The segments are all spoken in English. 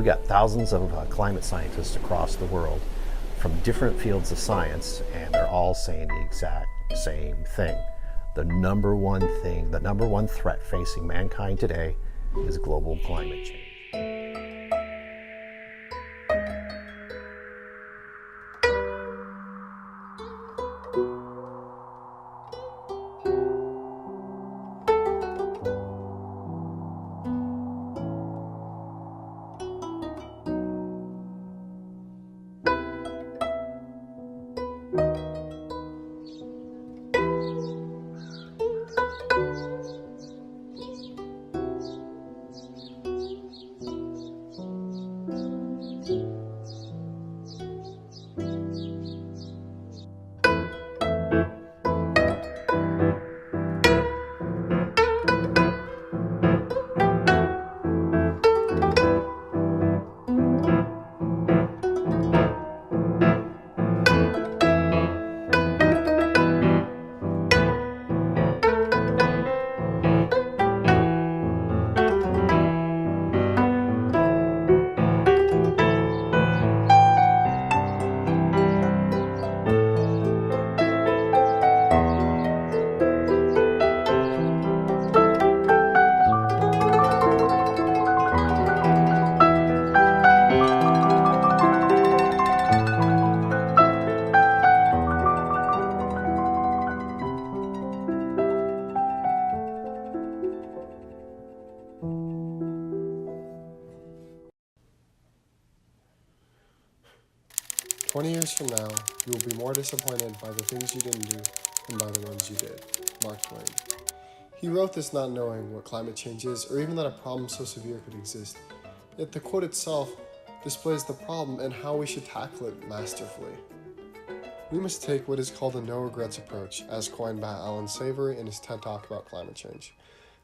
We got thousands of climate scientists across the world from different fields of science, and they're all saying the exact same thing. The number one threat facing mankind today is global climate change. 20 years from now, you will be more disappointed by the things you didn't do than by the ones you did. Mark Twain. He wrote this not knowing what climate change is or even that a problem so severe could exist. Yet the quote itself displays the problem and how we should tackle it masterfully. We must take what is called a no-regrets approach, as coined by Alan Savory in his TED Talk about climate change.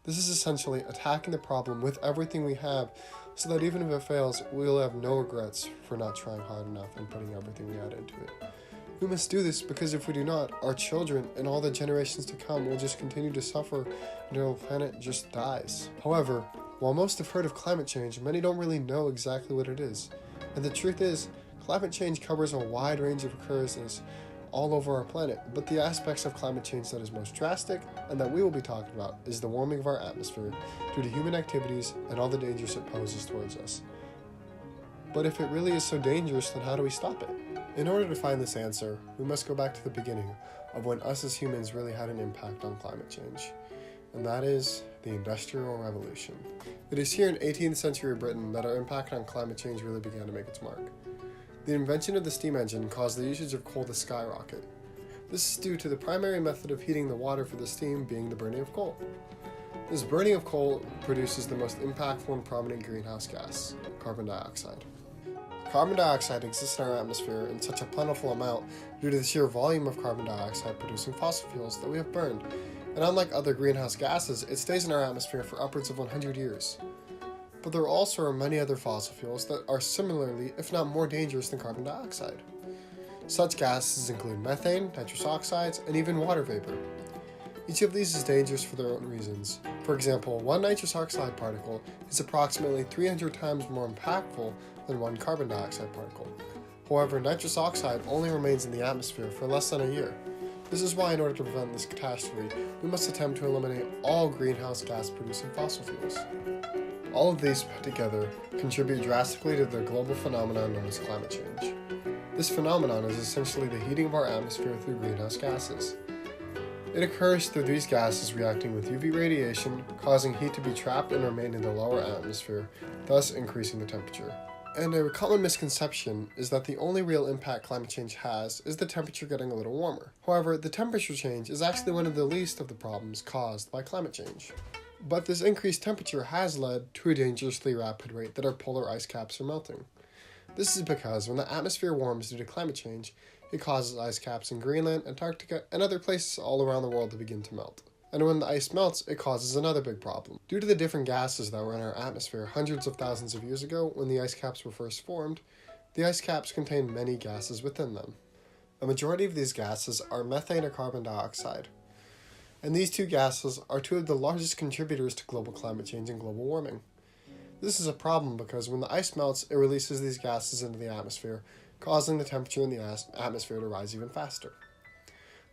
This is essentially attacking the problem with everything we have so that even if it fails, we will have no regrets for not trying hard enough and putting everything we had into it. We must do this because if we do not, our children and all the generations to come will just continue to suffer until the planet just dies. However, while most have heard of climate change, many don't really know exactly what it is. And the truth is, climate change covers a wide range of occurrences all over our planet, but the aspects of climate change that is most drastic and that we will be talking about is the warming of our atmosphere due to human activities and all the dangers it poses towards us. But if it really is so dangerous, then how do we stop it? In order to find this answer, we must go back to the beginning of when us as humans really had an impact on climate change, and that is the Industrial Revolution. It is here in 18th century Britain that our impact on climate change really began to make its mark. The invention of the steam engine caused the usage of coal to skyrocket. This is due to the primary method of heating the water for the steam being the burning of coal. This burning of coal produces the most impactful and prominent greenhouse gas, carbon dioxide. Carbon dioxide exists in our atmosphere in such a plentiful amount due to the sheer volume of carbon dioxide producing fossil fuels that we have burned, and unlike other greenhouse gases, it stays in our atmosphere for upwards of 100 years. But there also are many other fossil fuels that are similarly, if not more dangerous than carbon dioxide. Such gases include methane, nitrous oxides, and even water vapor. Each of these is dangerous for their own reasons. For example, one nitrous oxide particle is approximately 300 times more impactful than one carbon dioxide particle. However, nitrous oxide only remains in the atmosphere for less than a year. This is why in order to prevent this catastrophe, we must attempt to eliminate all greenhouse gas producing fossil fuels. All of these put together contribute drastically to the global phenomenon known as climate change. This phenomenon is essentially the heating of our atmosphere through greenhouse gases. It occurs through these gases reacting with UV radiation, causing heat to be trapped and remain in the lower atmosphere, thus increasing the temperature. And a common misconception is that the only real impact climate change has is the temperature getting a little warmer. However, the temperature change is actually one of the least of the problems caused by climate change. But this increased temperature has led to a dangerously rapid rate that our polar ice caps are melting. This is because when the atmosphere warms due to climate change, it causes ice caps in Greenland, Antarctica, and other places all around the world to begin to melt. And when the ice melts, it causes another big problem. Due to the different gases that were in our atmosphere hundreds of thousands of years ago when the ice caps were first formed, the ice caps contain many gases within them. A majority of these gases are methane or carbon dioxide. And these two gases are two of the largest contributors to global climate change and global warming. This is a problem because when the ice melts, it releases these gases into the atmosphere, causing the temperature in the atmosphere to rise even faster.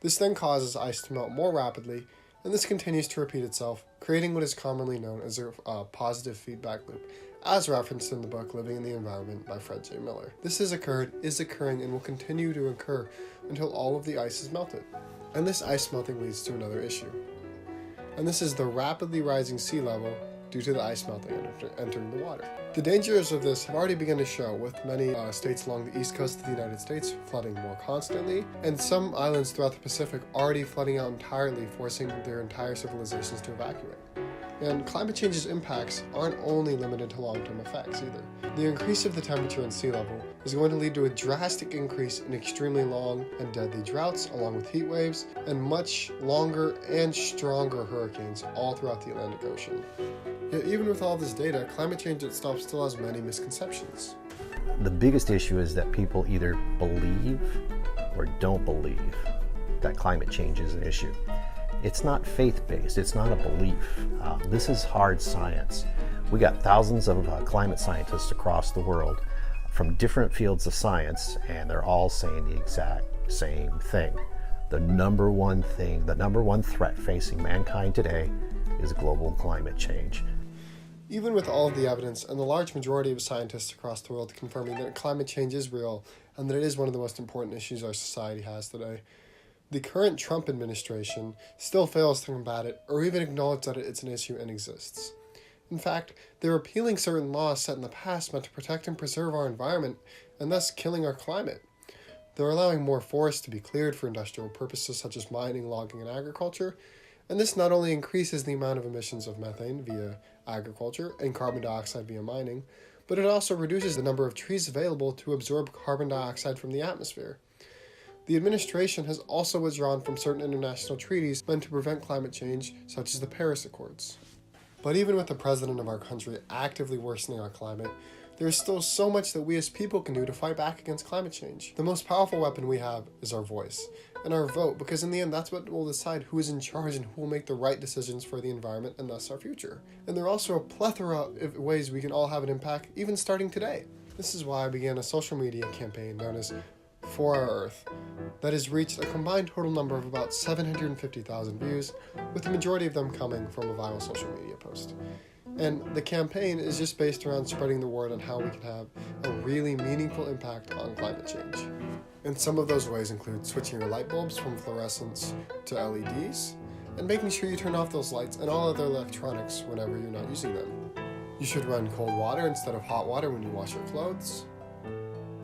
This then causes ice to melt more rapidly, and this continues to repeat itself, creating what is commonly known as a positive feedback loop, as referenced in the book Living in the Environment by Fred J. Miller. This has occurred, is occurring, and will continue to occur until all of the ice is melted. And this ice melting leads to another issue. And this is the rapidly rising sea level due to the ice melting and entering the water. The dangers of this have already begun to show, with many states along the east coast of the United States flooding more constantly, and some islands throughout the Pacific already flooding out entirely, forcing their entire civilizations to evacuate. And climate change's impacts aren't only limited to long-term effects either. The increase of the temperature and sea level is going to lead to a drastic increase in extremely long and deadly droughts, along with heat waves, and much longer and stronger hurricanes all throughout the Atlantic Ocean. Yet even with all this data, climate change itself still has many misconceptions. The biggest issue is that people either believe or don't believe that climate change is an issue. It's not faith-based, it's not a belief. This is hard science. We got thousands of climate scientists across the world from different fields of science, and they're all saying the exact same thing. The number one threat facing mankind today is global climate change. Even with all of the evidence and the large majority of scientists across the world confirming that climate change is real and that it is one of the most important issues our society has today, the current Trump administration still fails to combat it or even acknowledge that it's an issue and exists. In fact, they're repealing certain laws set in the past meant to protect and preserve our environment and thus killing our climate. They're allowing more forests to be cleared for industrial purposes such as mining, logging, and agriculture, and this not only increases the amount of emissions of methane via agriculture and carbon dioxide via mining, but it also reduces the number of trees available to absorb carbon dioxide from the atmosphere. The administration has also withdrawn from certain international treaties meant to prevent climate change, such as the Paris Accords. But even with the president of our country actively worsening our climate, there is still so much that we as people can do to fight back against climate change. The most powerful weapon we have is our voice and our vote, because in the end that's what will decide who is in charge and who will make the right decisions for the environment and thus our future. And there are also a plethora of ways we can all have an impact, even starting today. This is why I began a social media campaign known as For Our Earth that has reached a combined total number of about 750,000 views, with the majority of them coming from a viral social media post. And the campaign is just based around spreading the word on how we can have a really meaningful impact on climate change. And some of those ways include switching your light bulbs from fluorescents to LEDs, and making sure you turn off those lights and all other electronics whenever you're not using them. You should run cold water instead of hot water when you wash your clothes.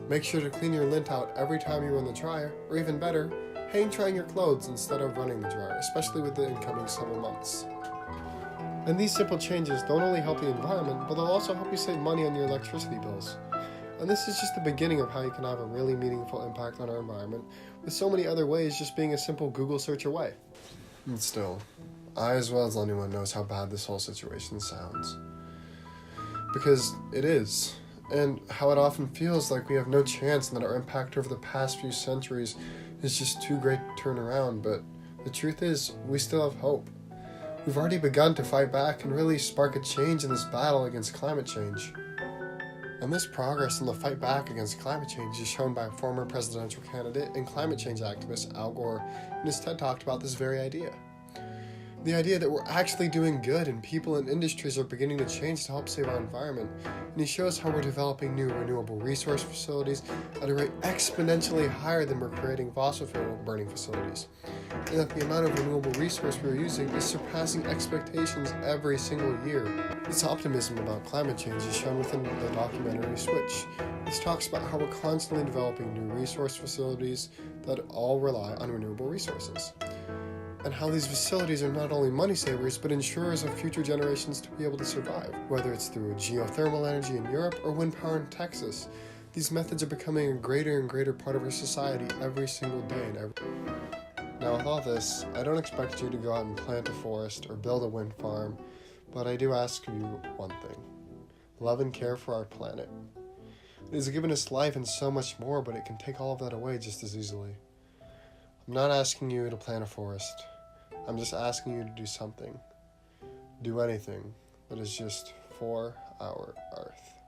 Make sure to clean your lint out every time you run the dryer, or even better, hang drying your clothes instead of running the dryer, especially with the incoming summer months. And these simple changes don't only help the environment, but they'll also help you save money on your electricity bills. And this is just the beginning of how you can have a really meaningful impact on our environment, with so many other ways just being a simple Google search away. And still, I as well as anyone knows how bad this whole situation sounds. Because it is. And how it often feels like we have no chance and that our impact over the past few centuries is just too great to turn around, but the truth is, we still have hope. We've already begun to fight back and really spark a change in this battle against climate change. And this progress in the fight back against climate change is shown by former presidential candidate and climate change activist Al Gore in his TED Talk about this very idea. The idea that we're actually doing good and people and industries are beginning to change to help save our environment. And he shows how we're developing new renewable resource facilities at a rate exponentially higher than we're creating fossil fuel burning facilities. And that the amount of renewable resource we're using is surpassing expectations every single year. This optimism about climate change is shown within the documentary Switch. This talks about how we're constantly developing new resource facilities that all rely on renewable resources, and how these facilities are not only money savers, but ensures of future generations to be able to survive. Whether it's through geothermal energy in Europe or wind power in Texas, these methods are becoming a greater and greater part of our society every single day. Now with all this, I don't expect you to go out and plant a forest or build a wind farm, but I do ask you one thing. Love and care for our planet. It has given us life and so much more, but it can take all of that away just as easily. I'm not asking you to plant a forest. I'm just asking you to do something. Do anything that is just for our Earth.